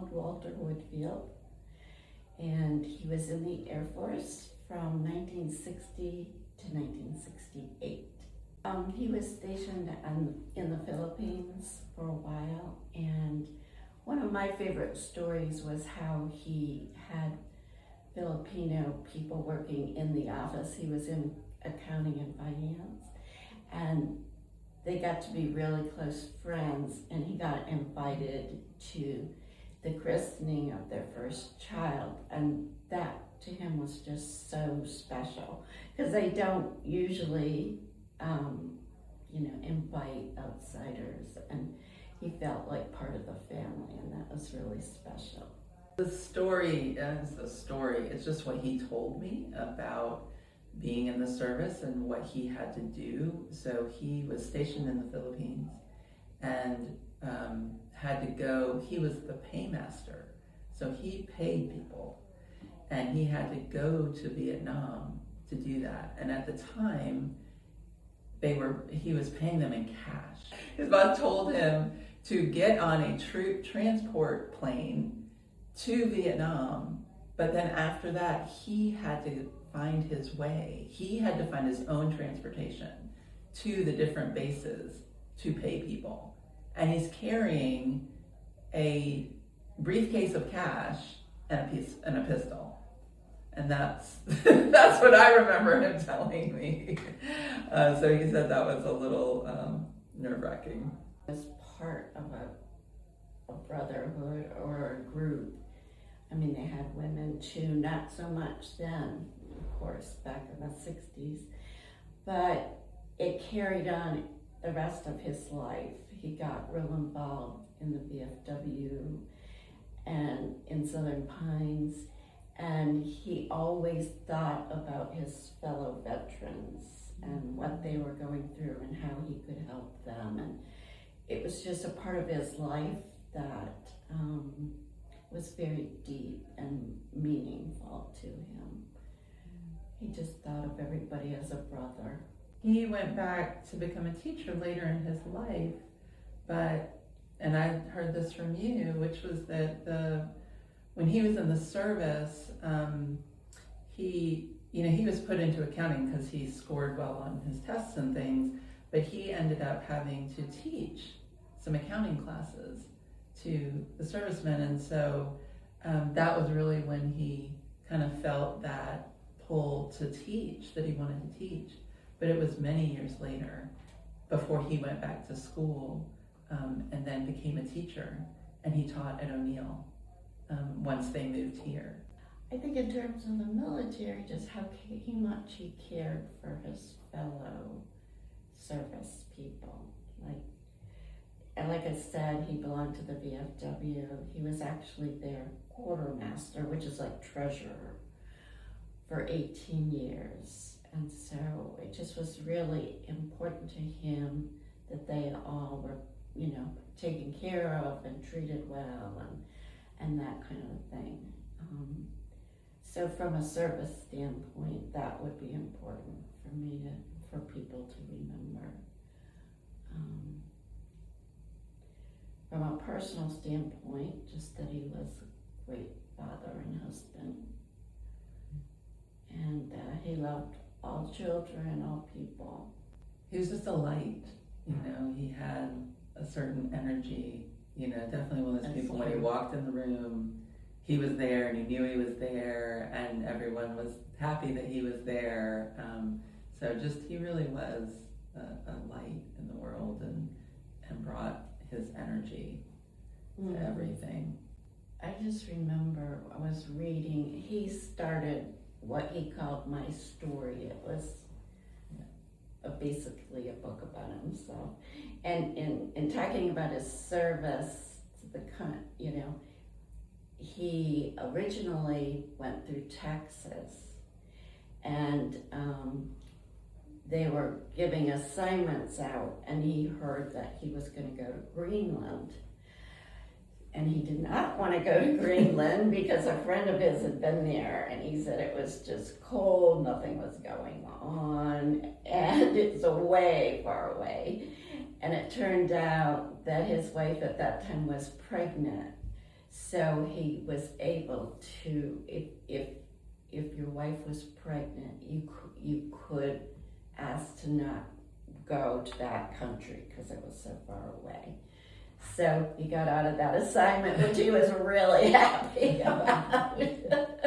called Walter Woodfield, and he was in the Air Force from 1960 to 1968. He was stationed in the Philippines for a while, and one of my favorite stories was how he had Filipino people working in the office. He was in accounting and finance, and they got to be really close friends, and he got invited to the christening of their first child, and that to him was just so special because they don't usually invite outsiders, and he felt like part of the family, and that was really special. The story is a story. It's just what he told me about being in the service and what he had to do. So he was stationed in the Philippines and had to go. He was the paymaster, so he paid people, and he had to go to Vietnam to do that. And at the time, he was paying them in cash. His boss told him to get on a troop transport plane to Vietnam, but then after that, he had to find his way. He had to find his own transportation to the different bases to pay people. And he's carrying a briefcase of cash and a pistol. And that's that's what I remember him telling me. So he said that was a little nerve-wracking. As part of a brotherhood or a group, I mean, they had women too, not so much then, of course, back in the 60s, but it carried on the rest of his life. He got real involved in the VFW and in Southern Pines, and he always thought about his fellow veterans and what they were going through and how he could help them. And it was just a part of his life that was very deep and meaningful to him. He just thought of everybody as a brother. He went back to become a teacher later in his life, and I heard this from you, which was that when he was in the service, he was put into accounting because he scored well on his tests and things, but he ended up having to teach some accounting classes to the servicemen, and so that was really when he kind of felt that pull to teach, that he wanted to teach. But it was many years later before he went back to school and then became a teacher, and he taught at O'Neill once they moved here. I think in terms of the military, just how much he cared for his fellow service people. Like I said, he belonged to the VFW. He was actually their quartermaster, which is like treasurer, for 18 years. And so it just was really important to him that they all were, taken care of and treated well and that kind of thing. So from a service standpoint, that would be important for people to remember. From a personal standpoint, just that he was a great father and husband, and he loved all children, all people. He was just a light, he had a certain energy, definitely one of those people when he walked in the room, he was there and he knew he was there and everyone was happy that he was there. So he really was a light in the world and brought his energy to everything. I just remember I was reading, he started what he called My Story. It was basically a book about himself. And in talking about his service, he originally went through Texas, and they were giving assignments out, and he heard that he was going to go to Greenland. And he did not want to go to Greenland because a friend of his had been there, and he said it was just cold, nothing was going on, and it's way far away. And it turned out that his wife at that time was pregnant. So he was able to, if your wife was pregnant, you could ask to not go to that country because it was so far away. So he got out of that assignment, which he was really happy about.